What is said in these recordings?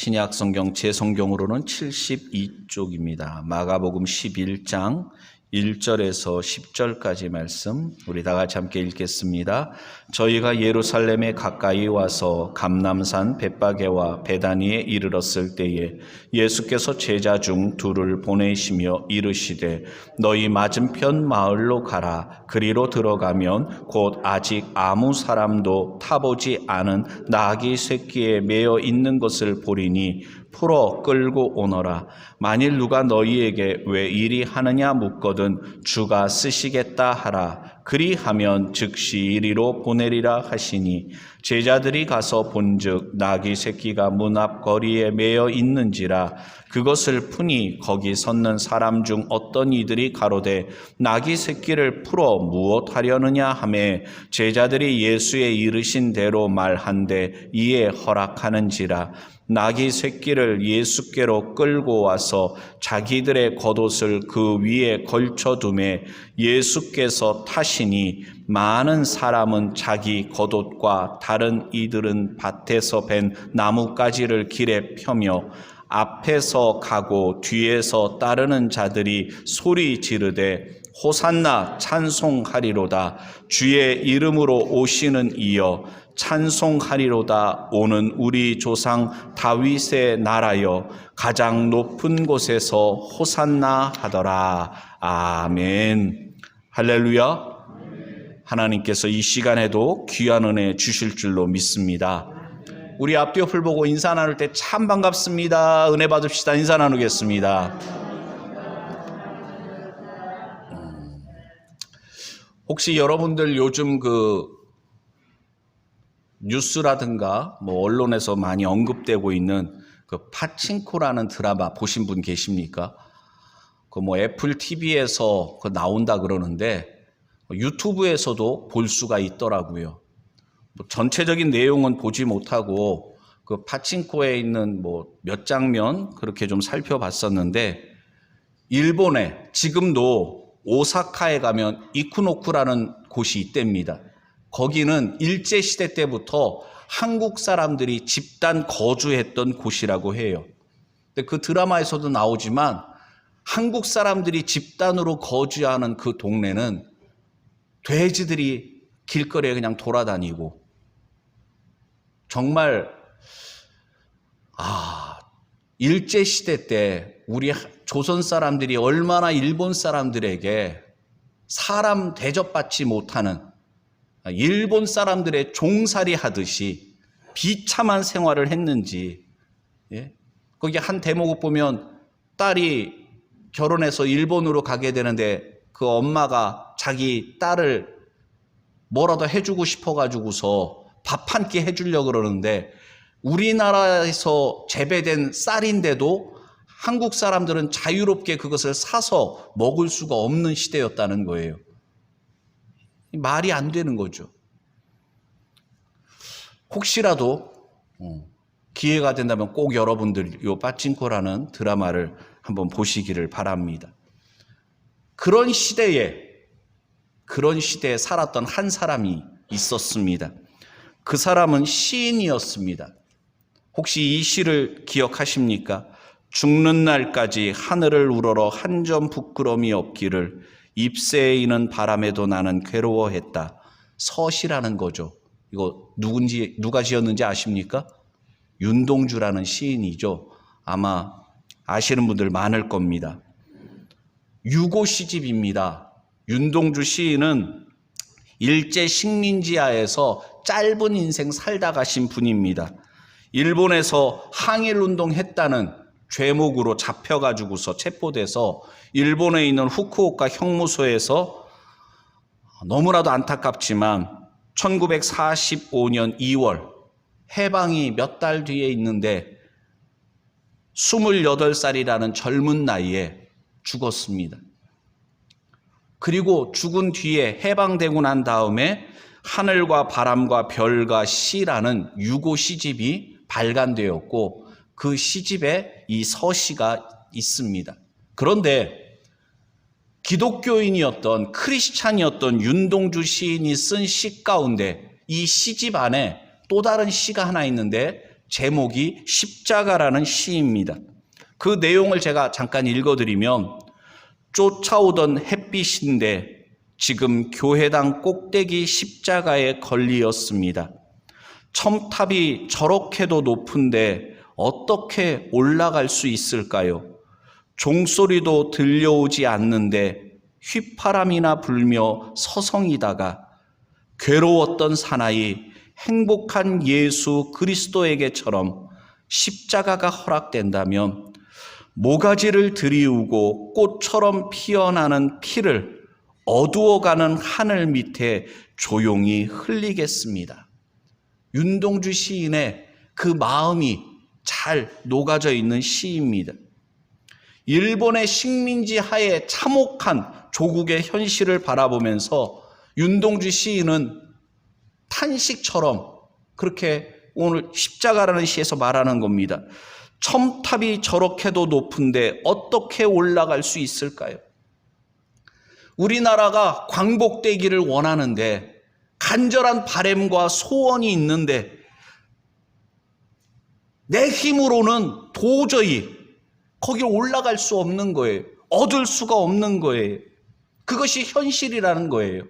신약 성경 제 성경으로는 72쪽입니다. 마가복음 11장 1절에서 10절까지 말씀 우리 다 같이 함께 읽겠습니다. 저희가 예루살렘에 가까이 와서 감람산 벳바게와 베다니에 이르렀을 때에 예수께서 제자 중 둘을 보내시며 이르시되 너희 맞은편 마을로 가라. 그리로 들어가면 곧 아직 아무 사람도 타보지 않은 나귀 새끼에 매어 있는 것을 보리니 풀어 끌고 오너라. 만일 누가 너희에게 왜 이리 하느냐 묻거든 주가 쓰시겠다 하라. 그리하면 즉시 이리로 보내리라 하시니 제자들이 가서 본즉 나귀 새끼가 문 앞 거리에 매어 있는지라. 그것을 푸니 거기 섰는 사람 중 어떤 이들이 가로되 나귀 새끼를 풀어 무엇하려느냐 하매 제자들이 예수의 이르신 대로 말한데 이에 허락하는지라. 나귀 새끼를 예수께로 끌고 와서 자기들의 겉옷을 그 위에 걸쳐두매 예수께서 타시니 많은 사람은 자기 겉옷과 다른 이들은 밭에서 벤 나뭇가지를 길에 펴며 앞에서 가고 뒤에서 따르는 자들이 소리 지르되 호산나 찬송하리로다. 주의 이름으로 오시는 이여 찬송하리로다. 오는 우리 조상 다윗의 나라여 가장 높은 곳에서 호산나 하더라. 아멘. 할렐루야. 하나님께서 이 시간에도 귀한 은혜 주실 줄로 믿습니다. 우리 앞뒤 옆을 보고 인사 나눌 때 참 반갑습니다. 은혜 받읍시다. 인사 나누겠습니다. 혹시 여러분들 요즘 뉴스라든가 언론에서 많이 언급되고 있는 파친코라는 드라마 보신 분 계십니까? 애플 TV에서 나온다 그러는데 유튜브에서도 볼 수가 있더라고요. 전체적인 내용은 보지 못하고 파친코에 있는 몇 장면 그렇게 좀 살펴봤었는데 일본에 지금도 오사카에 가면 이쿠노쿠라는 곳이 있답니다. 거기는 일제시대 때부터 한국 사람들이 집단 거주했던 곳이라고 해요. 근데 그 드라마에서도 나오지만 한국 사람들이 집단으로 거주하는 그 동네는 돼지들이 길거리에 그냥 돌아다니고 정말 일제시대 때 우리 조선 사람들이 얼마나 일본 사람들에게 사람 대접받지 못하는 일본 사람들의 종살이 하듯이 비참한 생활을 했는지, 거기 한 대목을 보면 딸이 결혼해서 일본으로 가게 되는데 그 엄마가 자기 딸을 뭐라도 해주고 싶어가지고서 밥 한 끼 해주려고 그러는데 우리나라에서 재배된 쌀인데도 한국 사람들은 자유롭게 그것을 사서 먹을 수가 없는 시대였다는 거예요. 말이 안 되는 거죠. 혹시라도 기회가 된다면 꼭 여러분들 이 파친코라는 드라마를 한번 보시기를 바랍니다. 그런 시대에 살았던 한 사람이 있었습니다. 그 사람은 시인이었습니다. 혹시 이 시를 기억하십니까? 죽는 날까지 하늘을 우러러 한 점 부끄러움이 없기를 잎새에 이는 바람에도 나는 괴로워했다. 서시라는 거죠. 이거 누가 지었는지 아십니까? 윤동주라는 시인이죠. 아마 아시는 분들 많을 겁니다. 유고 시집입니다. 윤동주 시인은 일제 식민지하에서 짧은 인생 살다 가신 분입니다. 일본에서 항일운동했다는 죄목으로 잡혀가지고서 체포돼서 일본에 있는 후쿠오카 형무소에서 너무나도 안타깝지만 1945년 2월 해방이 몇 달 뒤에 있는데 28살이라는 젊은 나이에 죽었습니다. 그리고 죽은 뒤에 해방되고 난 다음에 하늘과 바람과 별과 시라는 유고 시집이 발간되었고 그 시집에 이 서시가 있습니다. 그런데 기독교인이었던 크리스찬이었던 윤동주 시인이 쓴 시 가운데 이 시집 안에 또 다른 시가 하나 있는데 제목이 십자가라는 시입니다. 그 내용을 제가 잠깐 읽어드리면, 쫓아오던 햇빛인데 지금 교회당 꼭대기 십자가에 걸리었습니다. 첨탑이 저렇게도 높은데 어떻게 올라갈 수 있을까요? 종소리도 들려오지 않는데 휘파람이나 불며 서성이다가 괴로웠던 사나이 행복한 예수 그리스도에게처럼 십자가가 허락된다면 모가지를 들이우고 꽃처럼 피어나는 피를 어두워가는 하늘 밑에 조용히 흘리겠습니다. 윤동주 시인의 그 마음이 잘 녹아져 있는 시입니다. 일본의 식민지 하에 참혹한 조국의 현실을 바라보면서 윤동주 시인은 탄식처럼 그렇게 오늘 십자가라는 시에서 말하는 겁니다. 첨탑이 저렇게도 높은데 어떻게 올라갈 수 있을까요? 우리나라가 광복되기를 원하는데, 간절한 바람과 소원이 있는데 내 힘으로는 도저히 거기에 올라갈 수 없는 거예요. 얻을 수가 없는 거예요. 그것이 현실이라는 거예요.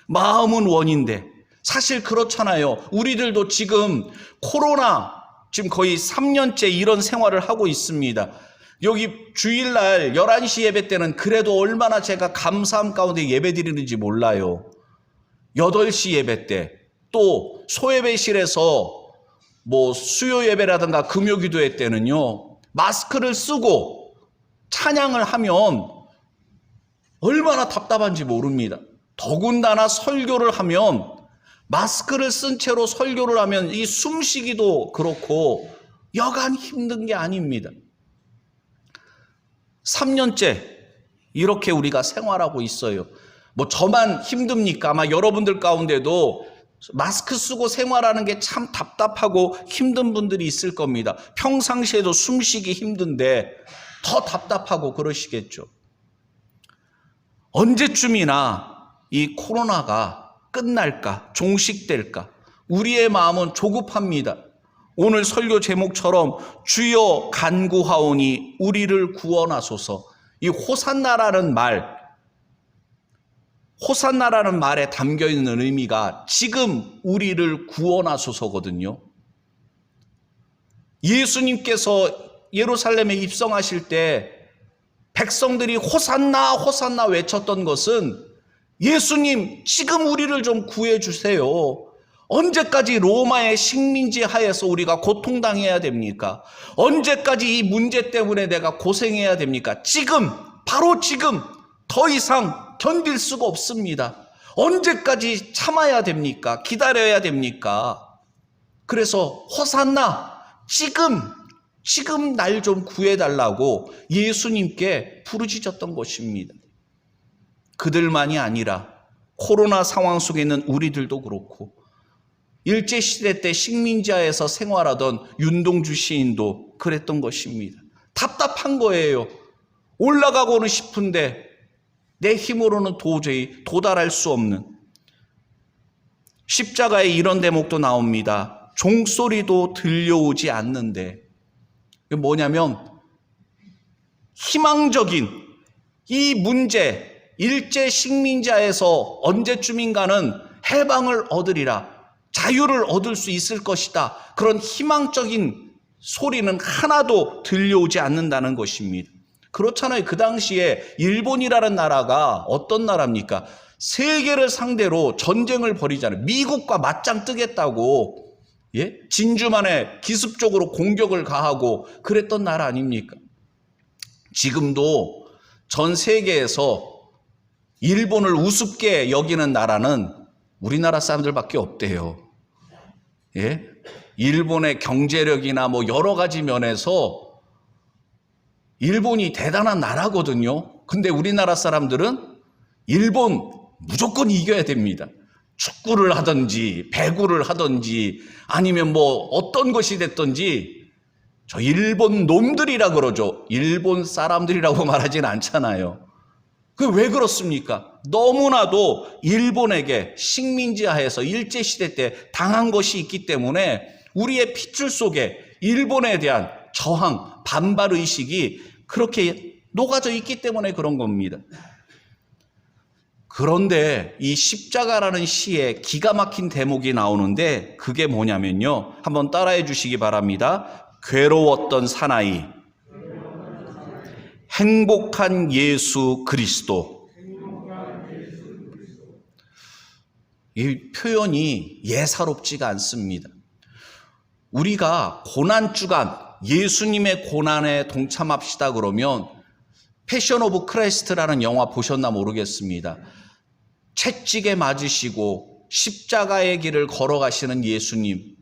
마음은 원인데, 사실 그렇잖아요. 우리들도 지금 코로나 지금 거의 3년째 이런 생활을 하고 있습니다. 여기 주일날 11시 예배 때는 그래도 얼마나 제가 감사함 가운데 예배 드리는지 몰라요. 8시 예배 때, 또 소예배실에서 뭐 수요 예배라든가 금요 기도회 때는요, 마스크를 쓰고 찬양을 하면 얼마나 답답한지 모릅니다. 더군다나 설교를 하면, 마스크를 쓴 채로 설교를 하면 이 숨쉬기도 그렇고 여간 힘든 게 아닙니다. 3년째 이렇게 우리가 생활하고 있어요. 뭐 저만 힘듭니까? 아마 여러분들 가운데도 마스크 쓰고 생활하는 게 참 답답하고 힘든 분들이 있을 겁니다. 평상시에도 숨쉬기 힘든데 더 답답하고 그러시겠죠. 언제쯤이나 이 코로나가 끝날까, 종식될까? 우리의 마음은 조급합니다. 오늘 설교 제목처럼 주여 간구하오니 우리를 구원하소서. 이 호산나라는 말에 담겨있는 의미가 지금 우리를 구원하소서거든요. 예수님께서 예루살렘에 입성하실 때 백성들이 호산나 호산나 외쳤던 것은, 예수님 지금 우리를 좀 구해주세요. 언제까지 로마의 식민지 하에서 우리가 고통당해야 됩니까? 언제까지 이 문제 때문에 내가 고생해야 됩니까? 지금, 바로 지금 더 이상 견딜 수가 없습니다. 언제까지 참아야 됩니까? 기다려야 됩니까? 그래서 호산나, 지금 날 좀 구해달라고 예수님께 부르짖었던 것입니다. 그들만이 아니라 코로나 상황 속에 있는 우리들도 그렇고, 일제시대 때 식민지하에서 생활하던 윤동주 시인도 그랬던 것입니다. 답답한 거예요. 올라가고는 싶은데 내 힘으로는 도저히 도달할 수 없는. 십자가에 이런 대목도 나옵니다. 종소리도 들려오지 않는데, 이게 뭐냐면 희망적인 이 문제, 일제 식민지하에서 언제쯤인가는 해방을 얻으리라, 자유를 얻을 수 있을 것이다, 그런 희망적인 소리는 하나도 들려오지 않는다는 것입니다. 그렇잖아요. 그 당시에 일본이라는 나라가 어떤 나라입니까? 세계를 상대로 전쟁을 벌이잖아요. 미국과 맞짱 뜨겠다고, 진주만에 기습적으로 공격을 가하고 그랬던 나라 아닙니까? 지금도 전 세계에서 일본을 우습게 여기는 나라는 우리나라 사람들밖에 없대요. 일본의 경제력이나 뭐 여러 가지 면에서 일본이 대단한 나라거든요. 근데 우리나라 사람들은 일본 무조건 이겨야 됩니다. 축구를 하든지 배구를 하든지 아니면 뭐 어떤 것이 됐든지, 저 일본 놈들이라 그러죠. 일본 사람들이라고 말하진 않잖아요. 그 왜 그렇습니까? 너무나도 일본에게 식민지하에서 일제시대 때 당한 것이 있기 때문에 우리의 핏줄 속에 일본에 대한 저항, 반발 의식이 그렇게 녹아져 있기 때문에 그런 겁니다. 그런데 이 십자가라는 시에 기가 막힌 대목이 나오는데 그게 뭐냐면요. 한번 따라해 주시기 바랍니다. 괴로웠던 사나이, 행복한 예수 그리스도. 이 표현이 예사롭지가 않습니다. 우리가 고난주간 예수님의 고난에 동참합시다 그러면 패션 오브 크라이스트라는 영화 보셨나 모르겠습니다. 채찍에 맞으시고 십자가의 길을 걸어가시는 예수님,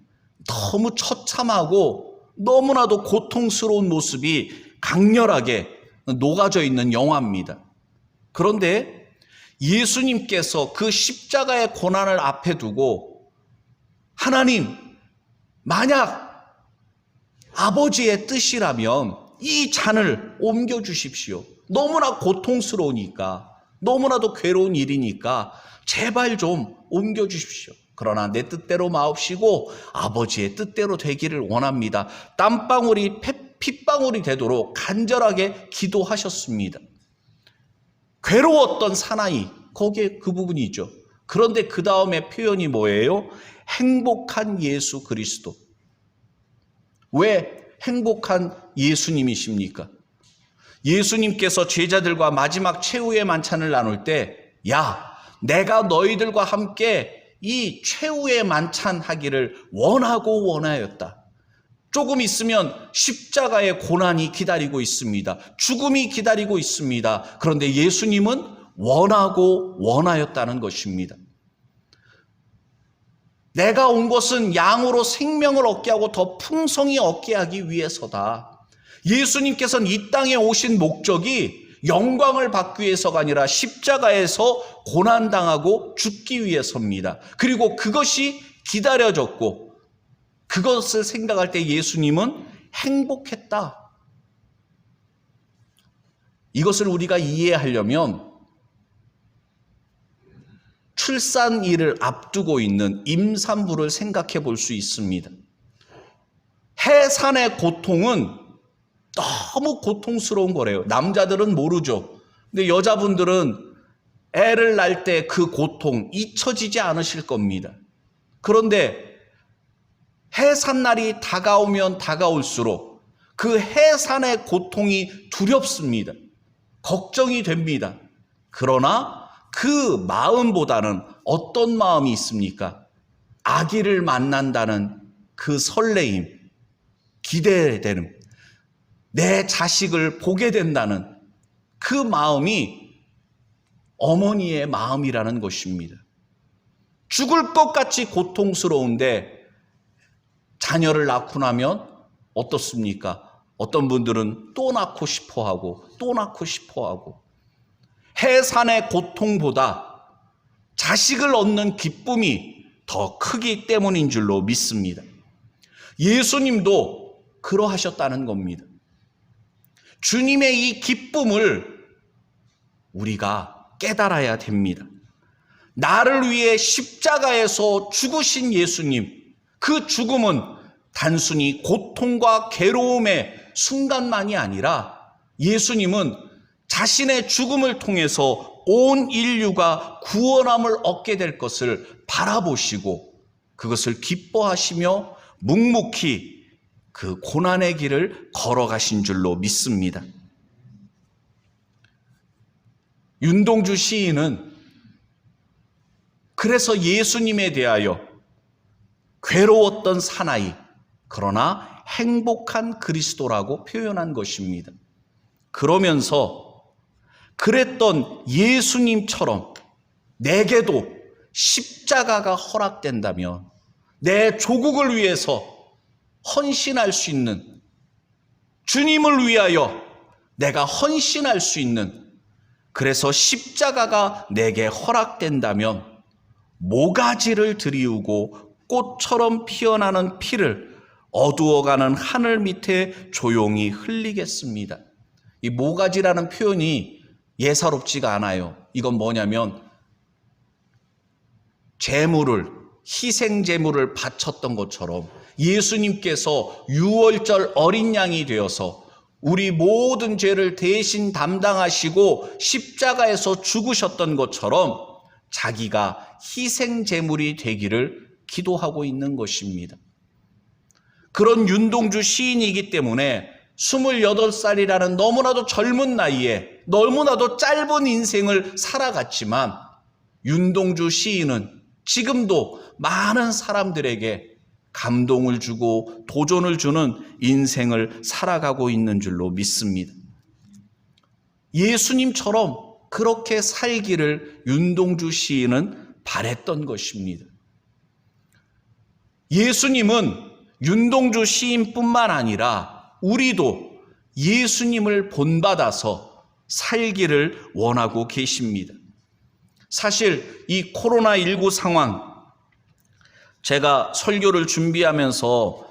너무 처참하고 너무나도 고통스러운 모습이 강렬하게 녹아져 있는 영화입니다. 그런데 예수님께서 그 십자가의 고난을 앞에 두고 하나님, 만약 아버지의 뜻이라면 이 잔을 옮겨주십시오. 너무나 고통스러우니까, 너무나도 괴로운 일이니까 제발 좀 옮겨주십시오. 그러나 내 뜻대로 마옵시고 아버지의 뜻대로 되기를 원합니다. 땀방울이 핏방울이 되도록 간절하게 기도하셨습니다. 괴로웠던 사나이, 거기에 그 부분이죠. 그런데 그 다음에 표현이 뭐예요? 행복한 예수 그리스도. 왜 행복한 예수님이십니까? 예수님께서 제자들과 마지막 최후의 만찬을 나눌 때, 야, 내가 너희들과 함께 이 최후의 만찬 하기를 원하고 원하였다. 조금 있으면 십자가의 고난이 기다리고 있습니다. 죽음이 기다리고 있습니다. 그런데 예수님은 원하고 원하였다는 것입니다. 내가 온 것은 양으로 생명을 얻게 하고 더 풍성히 얻게 하기 위해서다. 예수님께서는 이 땅에 오신 목적이 영광을 받기 위해서가 아니라 십자가에서 고난당하고 죽기 위해서입니다. 그리고 그것이 기다려졌고 그것을 생각할 때 예수님은 행복했다. 이것을 우리가 이해하려면 출산일을 앞두고 있는 임산부를 생각해 볼 수 있습니다. 해산의 고통은 너무 고통스러운 거래요. 남자들은 모르죠. 근데 여자분들은 애를 낳을 때 그 고통 잊혀지지 않으실 겁니다. 그런데 해산날이 다가오면 다가올수록 그 해산의 고통이 두렵습니다. 걱정이 됩니다. 그러나 그 마음보다는 어떤 마음이 있습니까? 아기를 만난다는 그 설레임, 기대되는, 내 자식을 보게 된다는 그 마음이 어머니의 마음이라는 것입니다. 죽을 것 같이 고통스러운데 자녀를 낳고 나면 어떻습니까? 어떤 분들은 또 낳고 싶어 하고 또 낳고 싶어 하고, 해산의 고통보다 자식을 얻는 기쁨이 더 크기 때문인 줄로 믿습니다. 예수님도 그러하셨다는 겁니다. 주님의 이 기쁨을 우리가 깨달아야 됩니다. 나를 위해 십자가에서 죽으신 예수님, 그 죽음은 단순히 고통과 괴로움의 순간만이 아니라 예수님은 자신의 죽음을 통해서 온 인류가 구원함을 얻게 될 것을 바라보시고 그것을 기뻐하시며 묵묵히 그 고난의 길을 걸어가신 줄로 믿습니다. 윤동주 시인은 그래서 예수님에 대하여 괴로웠던 사나이, 그러나 행복한 그리스도라고 표현한 것입니다. 그러면서 그랬던 예수님처럼 내게도 십자가가 허락된다면 내 조국을 위해서 헌신할 수 있는, 주님을 위하여 내가 헌신할 수 있는, 그래서 십자가가 내게 허락된다면 모가지를 들이우고 꽃처럼 피어나는 피를 어두워가는 하늘 밑에 조용히 흘리겠습니다. 이 모가지라는 표현이 예사롭지가 않아요. 이건 뭐냐면 제물을, 희생 제물을 바쳤던 것처럼 예수님께서 유월절 어린 양이 되어서 우리 모든 죄를 대신 담당하시고 십자가에서 죽으셨던 것처럼 자기가 희생 제물이 되기를 기도하고 있는 것입니다. 그런 윤동주 시인이기 때문에 28살이라는 너무나도 젊은 나이에 너무나도 짧은 인생을 살아갔지만 윤동주 시인은 지금도 많은 사람들에게 감동을 주고 도전을 주는 인생을 살아가고 있는 줄로 믿습니다. 예수님처럼 그렇게 살기를 윤동주 시인은 바랬던 것입니다. 예수님은 윤동주 시인뿐만 아니라 우리도 예수님을 본받아서 살기를 원하고 계십니다. 사실 이 코로나19 상황, 제가 설교를 준비하면서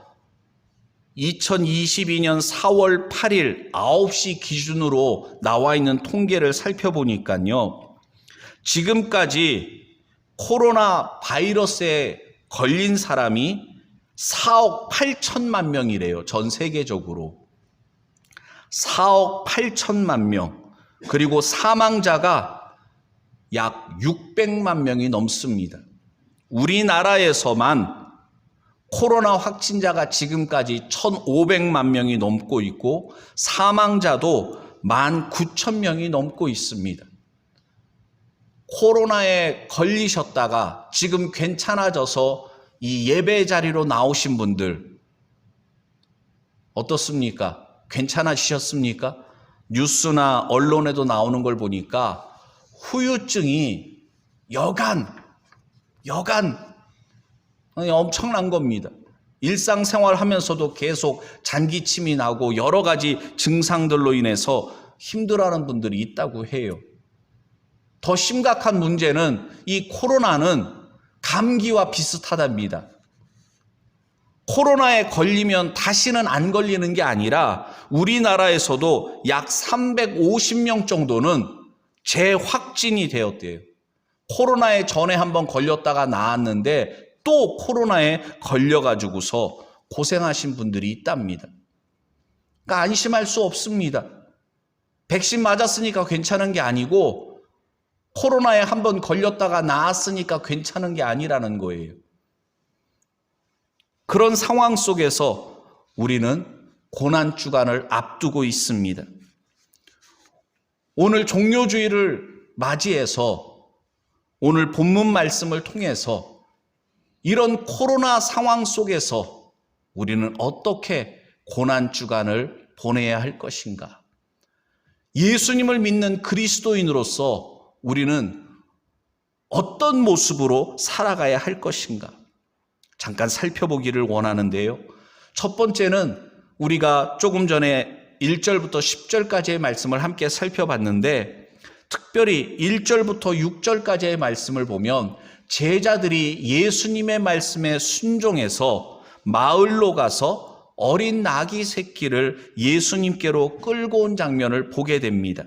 2022년 4월 8일 9시 기준으로 나와 있는 통계를 살펴보니까요, 지금까지 코로나 바이러스에 걸린 사람이 4억 8천만 명이래요. 전 세계적으로. 4억 8천만 명. 그리고 사망자가 약 600만 명이 넘습니다. 우리나라에서만 코로나 확진자가 지금까지 1,500만 명이 넘고 있고 사망자도 19,000명이 넘고 있습니다. 코로나에 걸리셨다가 지금 괜찮아져서 이 예배 자리로 나오신 분들 어떻습니까? 괜찮아지셨습니까? 뉴스나 언론에도 나오는 걸 보니까 후유증이 여간 엄청난 겁니다. 일상생활 하면서도 계속 잔기침이 나고 여러 가지 증상들로 인해서 힘들어하는 분들이 있다고 해요. 더 심각한 문제는 이 코로나는 감기와 비슷하답니다. 코로나에 걸리면 다시는 안 걸리는 게 아니라 우리나라에서도 약 350명 정도는 재확진이 되었대요. 코로나에 전에 한번 걸렸다가 나았는데 또 코로나에 걸려가지고서 고생하신 분들이 있답니다. 그러니까 안심할 수 없습니다. 백신 맞았으니까 괜찮은 게 아니고 코로나에 한번 걸렸다가 나았으니까 괜찮은 게 아니라는 거예요. 그런 상황 속에서 우리는 고난주간을 앞두고 있습니다. 오늘 종료주일을 맞이해서 오늘 본문 말씀을 통해서 이런 코로나 상황 속에서 우리는 어떻게 고난주간을 보내야 할 것인가? 예수님을 믿는 그리스도인으로서 우리는 어떤 모습으로 살아가야 할 것인가? 잠깐 살펴보기를 원하는데요. 첫 번째는 우리가 조금 전에 1절부터 10절까지의 말씀을 함께 살펴봤는데 특별히 1절부터 6절까지의 말씀을 보면 제자들이 예수님의 말씀에 순종해서 마을로 가서 어린 나귀 새끼를 예수님께로 끌고 온 장면을 보게 됩니다.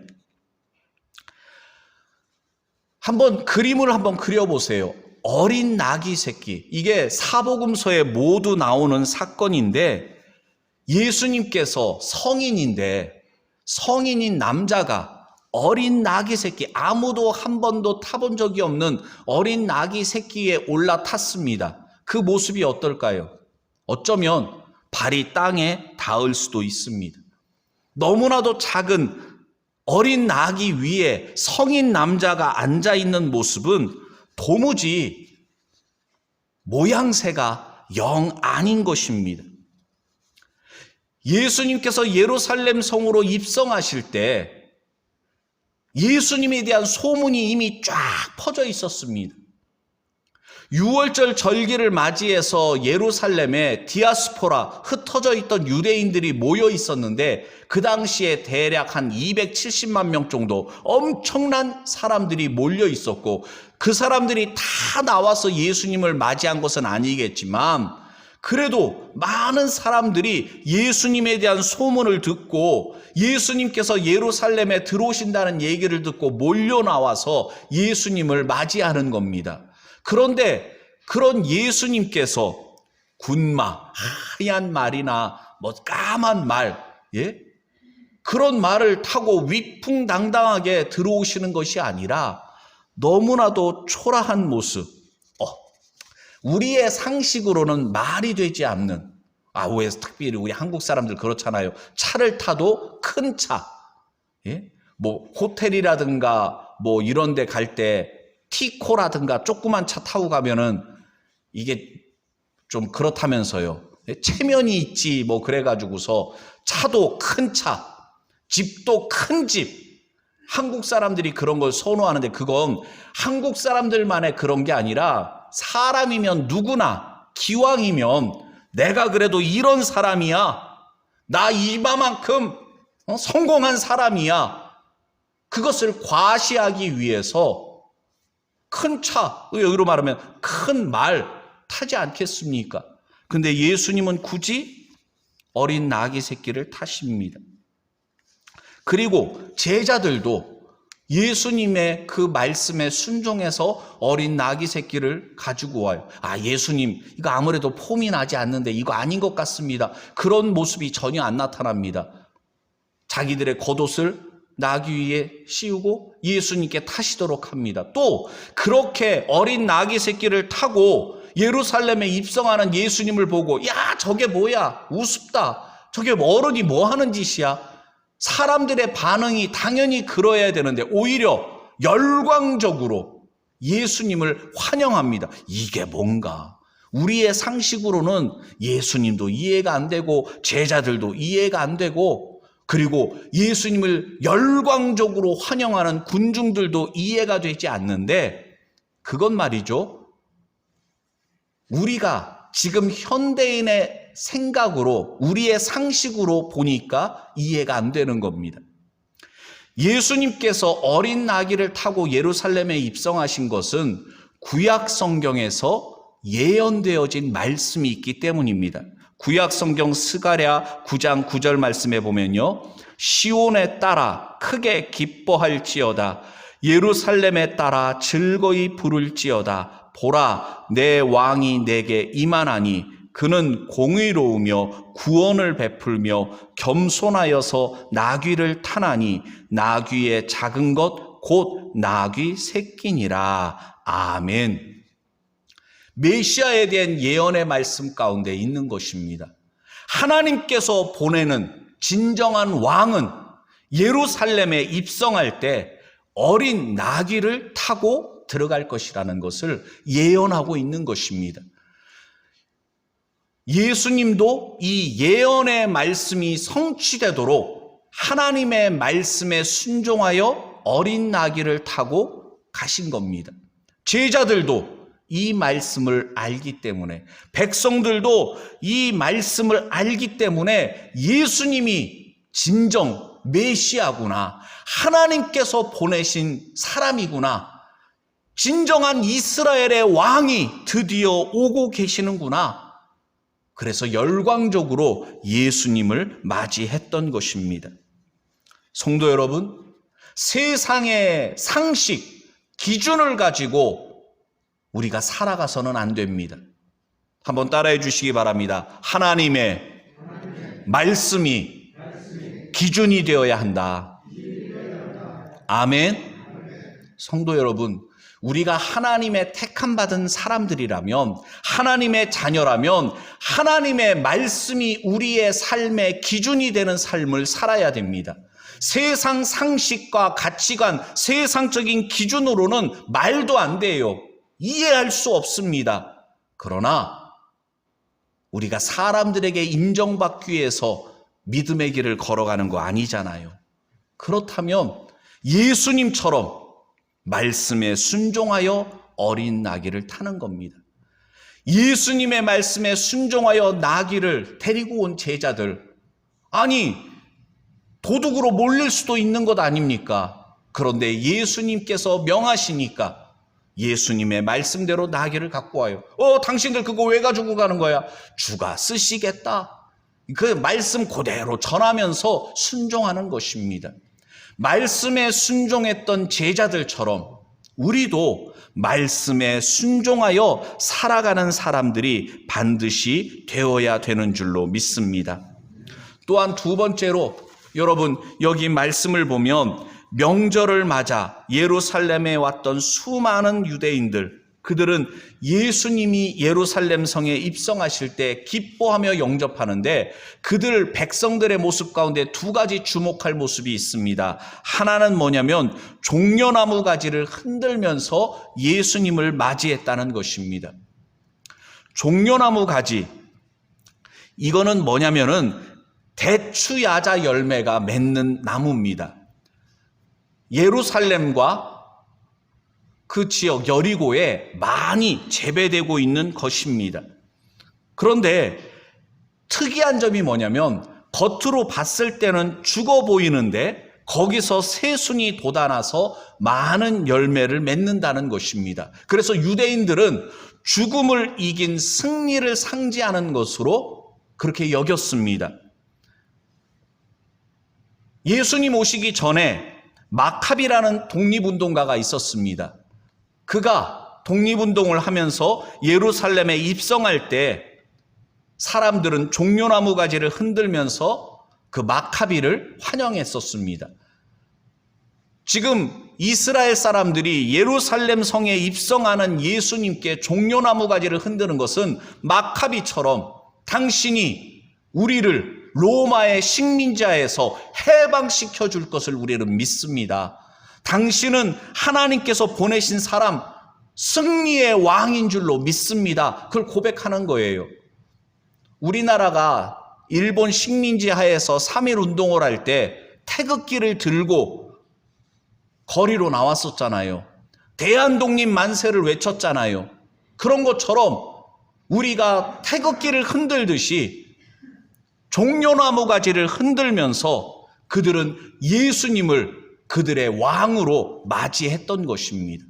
한번 그림을 한번 그려보세요. 어린 나귀 새끼. 이게 사복음서에 모두 나오는 사건인데 예수님께서 성인인 남자가 어린 나귀 새끼, 아무도 한 번도 타본 적이 없는 어린 나귀 새끼에 올라탔습니다. 그 모습이 어떨까요? 어쩌면 발이 땅에 닿을 수도 있습니다. 너무나도 작은 어린 나귀 위에 성인 남자가 앉아있는 모습은 도무지 모양새가 영 아닌 것입니다. 예수님께서 예루살렘 성으로 입성하실 때 예수님에 대한 소문이 이미 쫙 퍼져 있었습니다. 6월절 절기를 맞이해서 예루살렘에 디아스포라, 흩어져 있던 유대인들이 모여 있었는데 그 당시에 대략 한 270만 명 정도 엄청난 사람들이 몰려 있었고 그 사람들이 다 나와서 예수님을 맞이한 것은 아니겠지만 그래도 많은 사람들이 예수님에 대한 소문을 듣고 예수님께서 예루살렘에 들어오신다는 얘기를 듣고 몰려 나와서 예수님을 맞이하는 겁니다. 그런데 그런 예수님께서 군마, 하얀 말이나 뭐 까만 말, 예? 그런 말을 타고 위풍당당하게 들어오시는 것이 아니라 너무나도 초라한 모습, 우리의 상식으로는 말이 되지 않는, 왜 특별히 우리 한국 사람들 그렇잖아요. 차를 타도 큰 차, 예? 뭐 호텔이라든가 뭐 이런 데 갈 때 티코라든가 조그만 차 타고 가면은 이게 좀 그렇다면서요. 체면이 있지 뭐 그래가지고서 차도 큰 차, 집도 큰 집. 한국 사람들이 그런 걸 선호하는데 그건 한국 사람들만의 그런 게 아니라 사람이면 누구나 기왕이면 내가 그래도 이런 사람이야. 나 이만큼 성공한 사람이야. 그것을 과시하기 위해서 큰 차, 여기로 말하면 큰 말 타지 않겠습니까? 근데 예수님은 굳이 어린 나귀 새끼를 타십니다. 그리고 제자들도 예수님의 그 말씀에 순종해서 어린 나귀 새끼를 가지고 와요. 예수님, 이거 아무래도 폼이 나지 않는데 이거 아닌 것 같습니다. 그런 모습이 전혀 안 나타납니다. 자기들의 겉옷을 나귀 위에 씌우고 예수님께 타시도록 합니다. 또 그렇게 어린 나귀 새끼를 타고 예루살렘에 입성하는 예수님을 보고 저게 뭐야? 우습다. 저게 어른이 뭐 하는 짓이야? 사람들의 반응이 당연히 그러해야 되는데 오히려 열광적으로 예수님을 환영합니다. 이게 뭔가? 우리의 상식으로는 예수님도 이해가 안 되고 제자들도 이해가 안 되고 그리고 예수님을 열광적으로 환영하는 군중들도 이해가 되지 않는데 그건 말이죠. 우리가 지금 현대인의 생각으로 우리의 상식으로 보니까 이해가 안 되는 겁니다. 예수님께서 어린 나귀를 타고 예루살렘에 입성하신 것은 구약 성경에서 예언되어진 말씀이 있기 때문입니다. 구약 성경 스가랴 9장 9절 말씀에 보면요. 시온에 따라 크게 기뻐할지어다. 예루살렘에 따라 즐거이 부를지어다. 보라, 내 왕이 내게 임하나니 그는 공의로우며 구원을 베풀며 겸손하여서 나귀를 타나니 나귀의 작은 것 곧 나귀 새끼니라. 아멘. 메시아에 대한 예언의 말씀 가운데 있는 것입니다. 하나님께서 보내는 진정한 왕은 예루살렘에 입성할 때 어린 나귀를 타고 들어갈 것이라는 것을 예언하고 있는 것입니다. 예수님도 이 예언의 말씀이 성취되도록 하나님의 말씀에 순종하여 어린 나귀를 타고 가신 겁니다. 제자들도 이 말씀을 알기 때문에, 백성들도 이 말씀을 알기 때문에 예수님이 진정 메시아구나, 하나님께서 보내신 사람이구나, 진정한 이스라엘의 왕이 드디어 오고 계시는구나. 그래서 열광적으로 예수님을 맞이했던 것입니다. 성도 여러분, 세상의 상식, 기준을 가지고 우리가 살아가서는 안 됩니다. 한번 따라해 주시기 바랍니다. 하나님의 말씀이 기준이 되어야 한다. 아멘. 성도 여러분, 우리가 하나님의 택함받은 사람들이라면, 하나님의 자녀라면 하나님의 말씀이 우리의 삶의 기준이 되는 삶을 살아야 됩니다. 세상 상식과 가치관, 세상적인 기준으로는 말도 안 돼요. 이해할 수 없습니다. 그러나 우리가 사람들에게 인정받기 위해서 믿음의 길을 걸어가는 거 아니잖아요. 그렇다면 예수님처럼 말씀에 순종하여 어린 나귀를 타는 겁니다. 예수님의 말씀에 순종하여 나귀를 데리고 온 제자들, 아니 도둑으로 몰릴 수도 있는 것 아닙니까? 그런데 예수님께서 명하시니까 예수님의 말씀대로 나귀를 갖고 와요. 당신들 그거 왜 가지고 가는 거야? 주가 쓰시겠다. 그 말씀 그대로 전하면서 순종하는 것입니다. 말씀에 순종했던 제자들처럼 우리도 말씀에 순종하여 살아가는 사람들이 반드시 되어야 되는 줄로 믿습니다. 또한 두 번째로 여러분 여기 말씀을 보면 명절을 맞아 예루살렘에 왔던 수많은 유대인들, 그들은 예수님이 예루살렘 성에 입성하실 때 기뻐하며 영접하는데 그들 백성들의 모습 가운데 두 가지 주목할 모습이 있습니다. 하나는 뭐냐면 종려나무 가지를 흔들면서 예수님을 맞이했다는 것입니다. 종려나무 가지, 이거는 뭐냐면은 대추야자 열매가 맺는 나무입니다. 예루살렘과 그 지역 여리고에 많이 재배되고 있는 것입니다. 그런데 특이한 점이 뭐냐면 겉으로 봤을 때는 죽어 보이는데 거기서 새순이 돋아나서 많은 열매를 맺는다는 것입니다. 그래서 유대인들은 죽음을 이긴 승리를 상징하는 것으로 그렇게 여겼습니다. 예수님 오시기 전에 마카비라는 독립운동가가 있었습니다. 그가 독립운동을 하면서 예루살렘에 입성할 때 사람들은 종려나무 가지를 흔들면서 그 마카비를 환영했었습니다. 지금 이스라엘 사람들이 예루살렘 성에 입성하는 예수님께 종려나무 가지를 흔드는 것은 마카비처럼 당신이 우리를 로마의 식민자에서 해방시켜 줄 것을 우리는 믿습니다. 당신은 하나님께서 보내신 사람, 승리의 왕인 줄로 믿습니다. 그걸 고백하는 거예요. 우리나라가 일본 식민지 하에서 3.1 운동을 할 때 태극기를 들고 거리로 나왔었잖아요. 대한독립 만세를 외쳤잖아요. 그런 것처럼 우리가 태극기를 흔들듯이 종려나무 가지를 흔들면서 그들은 예수님을 그들의 왕으로 맞이했던 것입니다.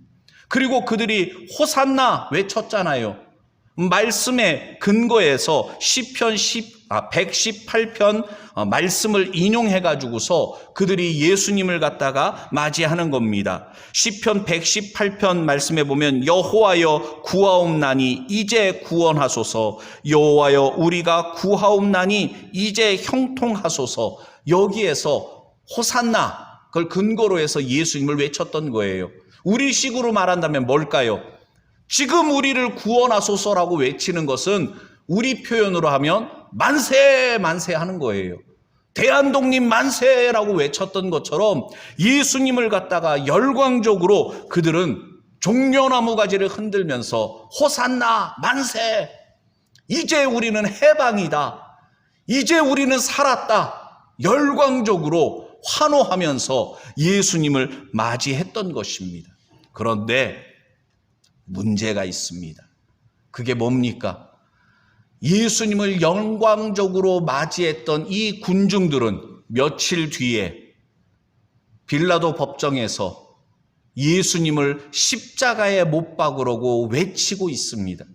그리고 그들이 호산나 외쳤잖아요. 말씀의 근거에서 시편 118편 말씀을 인용해가지고서 그들이 예수님을 갖다가 맞이하는 겁니다. 시편 118편 말씀에 보면 여호와여 구하옵나니 이제 구원하소서, 여호와여 우리가 구하옵나니 이제 형통하소서. 여기에서 호산나 그걸 근거로 해서 예수님을 외쳤던 거예요. 우리식으로 말한다면 뭘까요? 지금 우리를 구원하소서라고 외치는 것은 우리 표현으로 하면 만세 만세 하는 거예요. 대한독립 만세라고 외쳤던 것처럼 예수님을 갖다가 열광적으로 그들은 종려나무 가지를 흔들면서 호산나 만세, 이제 우리는 해방이다, 이제 우리는 살았다, 열광적으로 환호하면서 예수님을 맞이했던 것입니다. 그런데 문제가 있습니다. 그게 뭡니까? 예수님을 영광적으로 맞이했던 이 군중들은 며칠 뒤에 빌라도 법정에서 예수님을 십자가에 못 박으라고 외치고 있습니다.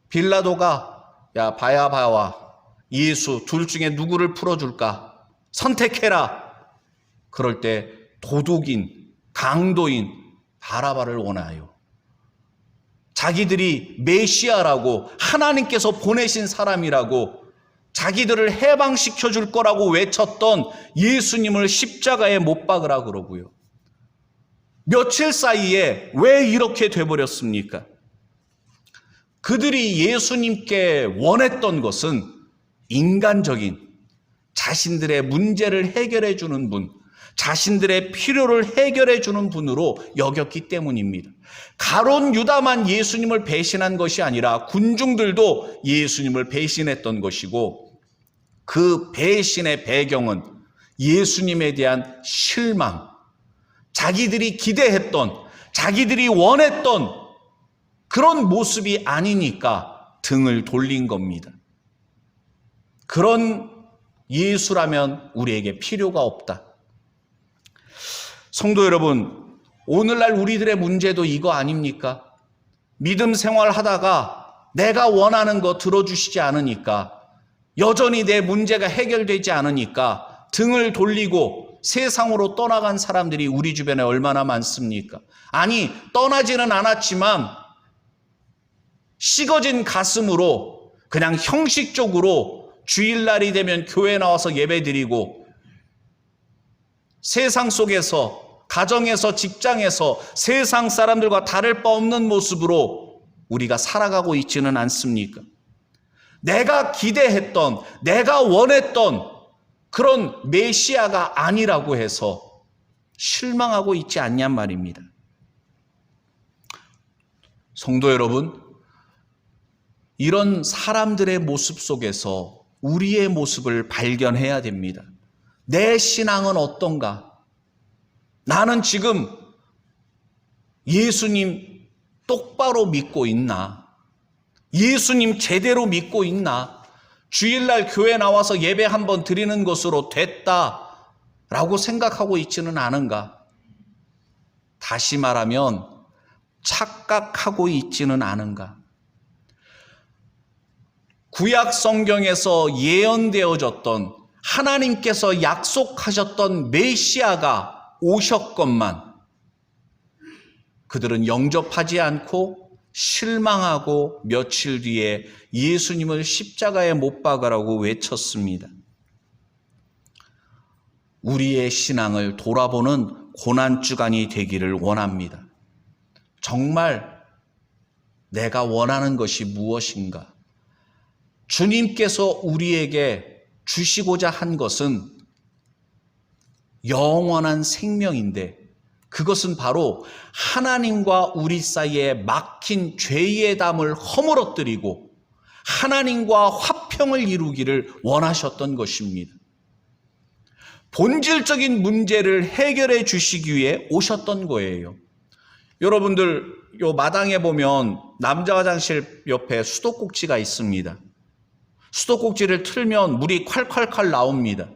빌라도가 야 바야바와 예수 둘 중에 누구를 풀어줄까? 선택해라. 그럴 때 도둑인 강도인 바라바를 원하여 자기들이 메시아라고 하나님께서 보내신 사람이라고 자기들을 해방시켜 줄 거라고 외쳤던 예수님을 십자가에 못 박으라 그러고요. 며칠 사이에 왜 이렇게 돼버렸습니까? 그들이 예수님께 원했던 것은 인간적인 자신들의 문제를 해결해 주는 분, 자신들의 필요를 해결해 주는 분으로 여겼기 때문입니다. 가론 유다만 예수님을 배신한 것이 아니라 군중들도 예수님을 배신했던 것이고, 그 배신의 배경은 예수님에 대한 실망, 자기들이 기대했던, 자기들이 원했던 그런 모습이 아니니까 등을 돌린 겁니다. 그런 예수라면 우리에게 필요가 없다. 성도 여러분, 오늘날 우리들의 문제도 이거 아닙니까? 믿음 생활하다가 내가 원하는 거 들어주시지 않으니까, 여전히 내 문제가 해결되지 않으니까 등을 돌리고 세상으로 떠나간 사람들이 우리 주변에 얼마나 많습니까? 아니, 떠나지는 않았지만 식어진 가슴으로 그냥 형식적으로 주일날이 되면 교회 나와서 예배드리고 세상 속에서, 가정에서, 직장에서 세상 사람들과 다를 바 없는 모습으로 우리가 살아가고 있지는 않습니까? 내가 기대했던, 내가 원했던 그런 메시아가 아니라고 해서 실망하고 있지 않냔 말입니다. 성도 여러분, 이런 사람들의 모습 속에서 우리의 모습을 발견해야 됩니다. 내 신앙은 어떤가? 나는 지금 예수님 똑바로 믿고 있나? 예수님 제대로 믿고 있나? 주일날 교회 나와서 예배 한번 드리는 것으로 됐다라고 생각하고 있지는 않은가? 다시 말하면 착각하고 있지는 않은가? 구약 성경에서 예언되어졌던 하나님께서 약속하셨던 메시아가 오셨건만 그들은 영접하지 않고 실망하고 며칠 뒤에 예수님을 십자가에 못 박으라고 외쳤습니다. 우리의 신앙을 돌아보는 고난주간이 되기를 원합니다. 정말 내가 원하는 것이 무엇인가? 주님께서 우리에게 주시고자 한 것은 영원한 생명인데 그것은 바로 하나님과 우리 사이에 막힌 죄의 담을 허물어뜨리고 하나님과 화평을 이루기를 원하셨던 것입니다. 본질적인 문제를 해결해 주시기 위해 오셨던 거예요. 여러분들 요 마당에 보면 남자 화장실 옆에 수도꼭지가 있습니다. 수도꼭지를 틀면 물이 콸콸콸 나옵니다.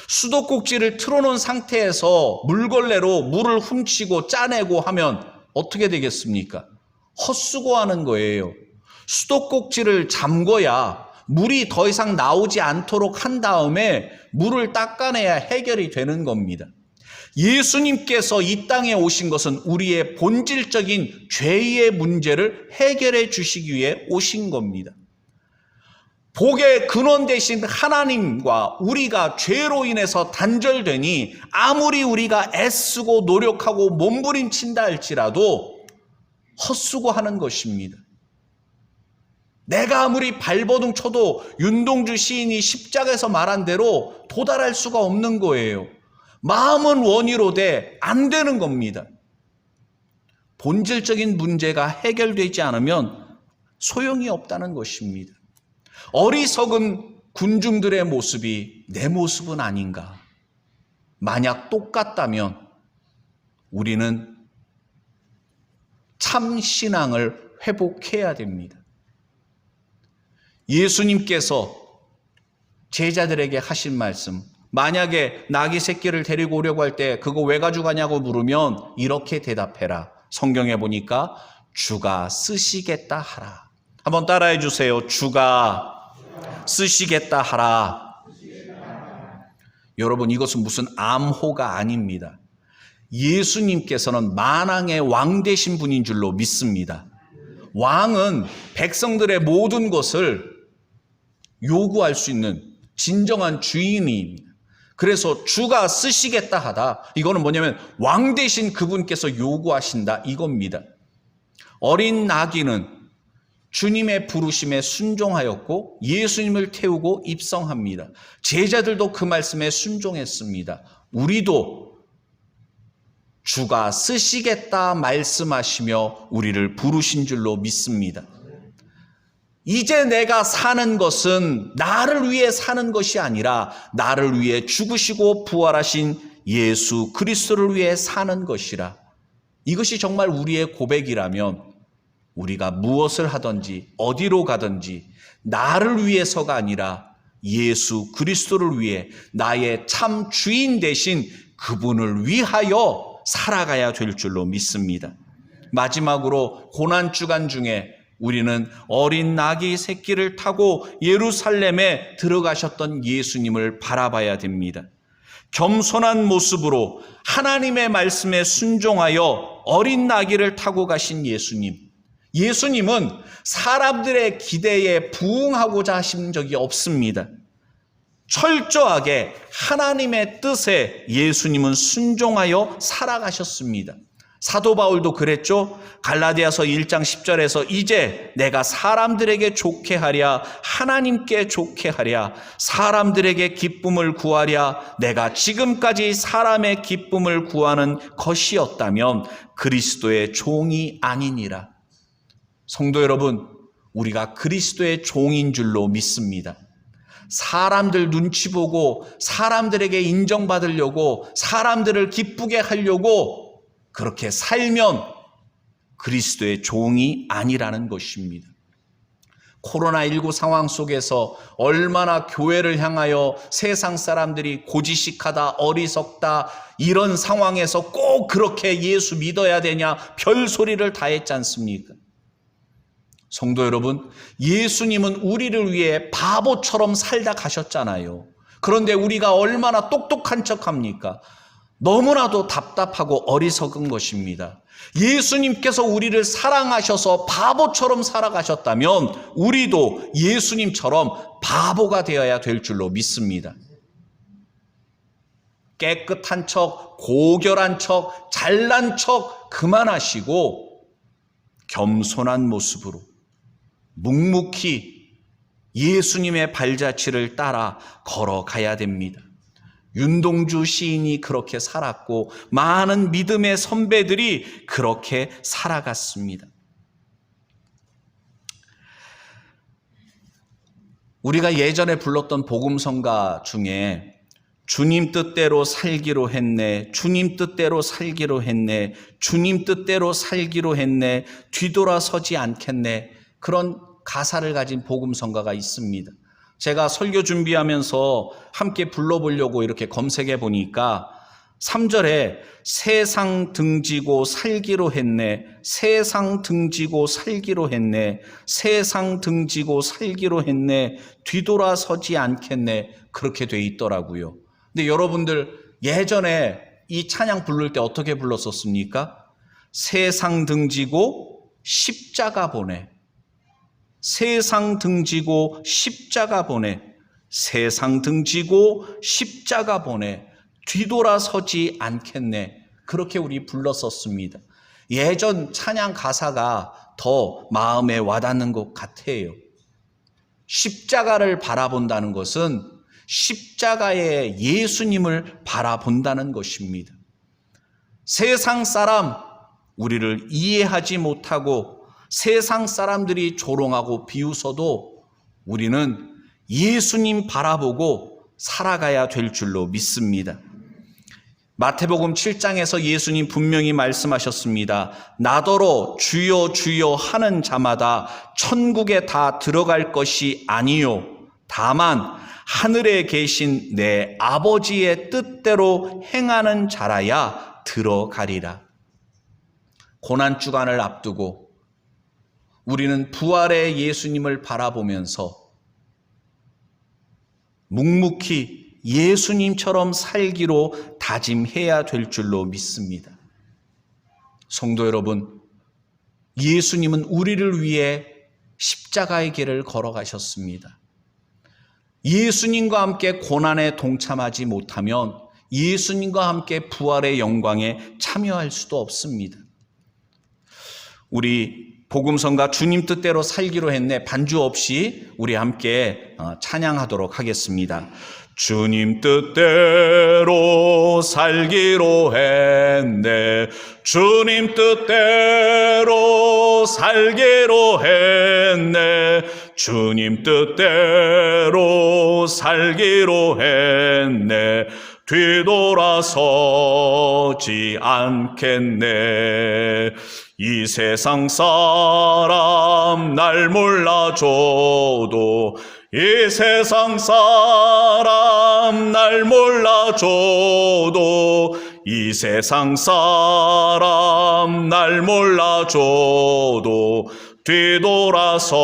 수도꼭지를 틀어놓은 상태에서 물걸레로 물을 훔치고 짜내고 하면 어떻게 되겠습니까? 헛수고하는 거예요. 수도꼭지를 잠궈야 물이 더 이상 나오지 않도록 한 다음에 물을 닦아내야 해결이 되는 겁니다. 예수님께서 이 땅에 오신 것은 우리의 본질적인 죄의 문제를 해결해 주시기 위해 오신 겁니다. 복의 근원 되신 하나님과 우리가 죄로 인해서 단절되니 아무리 우리가 애쓰고 노력하고 몸부림친다 할지라도 헛수고하는 것입니다. 내가 아무리 발버둥 쳐도 윤동주 시인이 십자가에서 말한 대로 도달할 수가 없는 거예요. 마음은 원이로되 안 되는 겁니다. 본질적인 문제가 해결되지 않으면 소용이 없다는 것입니다. 어리석은 군중들의 모습이 내 모습은 아닌가? 만약 똑같다면 우리는 참 신앙을 회복해야 됩니다. 예수님께서 제자들에게 하신 말씀, 만약에 나귀 새끼를 데리고 오려고 할 때 그거 왜 가져가냐고 물으면 이렇게 대답해라. 성경에 보니까 주가 쓰시겠다 하라. 한번 따라해 주세요. 주가 쓰시겠다 하라. 여러분, 이것은 무슨 암호가 아닙니다. 예수님께서는 만왕의 왕 되신 분인 줄로 믿습니다. 왕은 백성들의 모든 것을 요구할 수 있는 진정한 주인입니다. 그래서 주가 쓰시겠다 하다, 이거는 뭐냐면 왕 되신 그분께서 요구하신다 이겁니다. 어린 나귀는 주님의 부르심에 순종하였고 예수님을 태우고 입성합니다. 제자들도 그 말씀에 순종했습니다. 우리도 주가 쓰시겠다 말씀하시며 우리를 부르신 줄로 믿습니다. 이제 내가 사는 것은 나를 위해 사는 것이 아니라 나를 위해 죽으시고 부활하신 예수 그리스도를 위해 사는 것이라. 이것이 정말 우리의 고백이라면 우리가 무엇을 하든지 어디로 가든지 나를 위해서가 아니라 예수 그리스도를 위해 나의 참 주인 되신 그분을 위하여 살아가야 될 줄로 믿습니다. 마지막으로 고난주간 중에 우리는 어린 나귀 새끼를 타고 예루살렘에 들어가셨던 예수님을 바라봐야 됩니다. 겸손한 모습으로 하나님의 말씀에 순종하여 어린 나귀를 타고 가신 예수님. 예수님은 사람들의 기대에 부응하고자 하신 적이 없습니다. 철저하게 하나님의 뜻에 예수님은 순종하여 살아가셨습니다. 사도 바울도 그랬죠. 갈라디아서 1장 10절에서 이제 내가 사람들에게 좋게 하랴 하나님께 좋게 하랴 사람들에게 기쁨을 구하랴 내가 지금까지 사람의 기쁨을 구하는 것이었다면 그리스도의 종이 아니니라. 성도 여러분, 우리가 그리스도의 종인 줄로 믿습니다. 사람들 눈치 보고 사람들에게 인정받으려고 사람들을 기쁘게 하려고 그렇게 살면 그리스도의 종이 아니라는 것입니다. 코로나19 상황 속에서 얼마나 교회를 향하여 세상 사람들이 고지식하다, 어리석다 이런 상황에서 꼭 그렇게 예수 믿어야 되냐 별소리를 다 했지 않습니까? 성도 여러분, 예수님은 우리를 위해 바보처럼 살다 가셨잖아요. 그런데 우리가 얼마나 똑똑한 척합니까? 너무나도 답답하고 어리석은 것입니다. 예수님께서 우리를 사랑하셔서 바보처럼 살아가셨다면 우리도 예수님처럼 바보가 되어야 될 줄로 믿습니다. 깨끗한 척, 고결한 척, 잘난 척 그만하시고 겸손한 모습으로 묵묵히 예수님의 발자취를 따라 걸어가야 됩니다. 윤동주 시인이 그렇게 살았고 많은 믿음의 선배들이 그렇게 살아갔습니다. 우리가 예전에 불렀던 복음성가 중에 주님 뜻대로 살기로 했네, 주님 뜻대로 살기로 했네, 주님 뜻대로 살기로 했네, 뒤돌아서지 않겠네, 그런 가사를 가진 복음성가가 있습니다. 제가 설교 준비하면서 함께 불러보려고 이렇게 검색해 보니까 3절에 세상 등지고 살기로 했네, 세상 등지고 살기로 했네, 세상 등지고 살기로 했네, 뒤돌아서지 않겠네, 그렇게 돼 있더라고요. 근데 여러분들 예전에 이 찬양 부를 때 어떻게 불렀었습니까? 세상 등지고 십자가 보내, 세상 등지고 십자가 보내, 세상 등지고 십자가 보내, 뒤돌아서지 않겠네, 그렇게 우리 불렀었습니다. 예전 찬양 가사가 더 마음에 와닿는 것 같아요. 십자가를 바라본다는 것은 십자가의 예수님을 바라본다는 것입니다. 세상 사람, 우리를 이해하지 못하고 세상 사람들이 조롱하고 비웃어도 우리는 예수님 바라보고 살아가야 될 줄로 믿습니다. 마태복음 7장에서 예수님 분명히 말씀하셨습니다. 나더러 주여 주여 하는 자마다 천국에 다 들어갈 것이 아니요 다만 하늘에 계신 내 아버지의 뜻대로 행하는 자라야 들어가리라. 고난주간을 앞두고 우리는 부활의 예수님을 바라보면서 묵묵히 예수님처럼 살기로 다짐해야 될 줄로 믿습니다. 성도 여러분, 예수님은 우리를 위해 십자가의 길을 걸어가셨습니다. 예수님과 함께 고난에 동참하지 못하면 예수님과 함께 부활의 영광에 참여할 수도 없습니다. 우리 복음성가 주님 뜻대로 살기로 했네 반주 없이 우리 함께 찬양하도록 하겠습니다. 주님 뜻대로 살기로 했네, 주님 뜻대로 살기로 했네, 주님 뜻대로 살기로 했네, 뒤돌아서지 않겠네. 이 세상 사람 날 몰라줘도, 이 세상 사람 날 몰라줘도, 이 세상 사람 날 몰라줘도 뒤돌아서지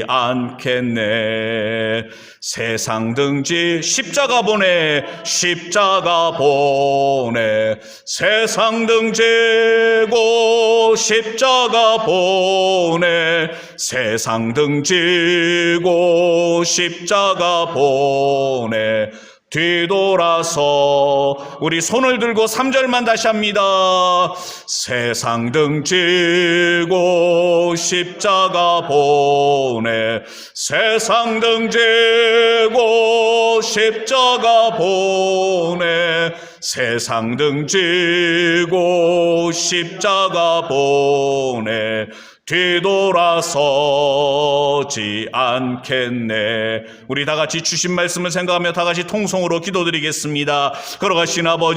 않겠네. 세상 등지 십자가 보내, 십자가 보내. 세상 등지고 십자가 보내. 세상 등지고 십자가 보내. 뒤돌아서 우리 손을 들고 3절만 다시 합니다. 세상 등지고 십자가 보내. 세상 등지고 십자가 보내. 세상 등지고 십자가 보내. 뒤돌아서지 않겠네. 우리 다 같이 주신 말씀을 생각하며 다 같이 통성으로 기도드리겠습니다. 걸어가신 아버지,